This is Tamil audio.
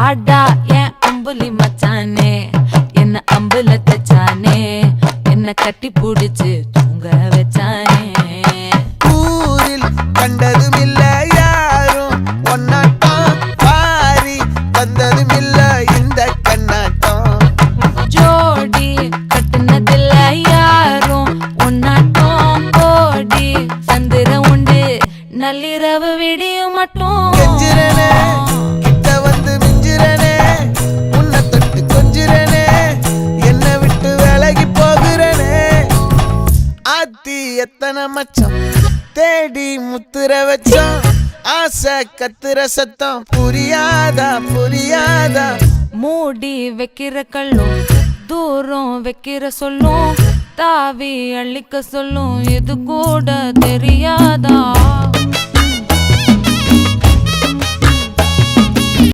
வாடா என் அம்புலி மச்சானே என்ன அம்புல தச்சானே என்ன கட்டி புடிச்சு தூங்க வச்சானே ஊரில் கண்டதும் இல்ல யாரும் ஒன்னாட்டம் பாரி தந்ததும் இல்ல இந்த கண்ணாட்டம் ஜோடி கட்டுனதில்ல யாரும் ஒன்னாட்டம் கோடி சந்திர உண்டு நள்ளிரவு விடியும் மட்டும் கெஞ்சிரனே கிட்ட வந்து மிஞ்சிரனே உன்னை தொட்டு கொஞ்சிரனே என்னை விட்டு விலகி போகிறனே ஆத்தி எத்தனை மச்சம் தேடி முத்துற வச்சோம் ஆசை கத்துற சத்தம் புரியாதா புரியாதா மூடி வைக்கிற கல்லும் தூரம் வைக்கிற சொல்லும் தாவி அள்ளிக்க சொல்லும் இது கூட தெரியாதா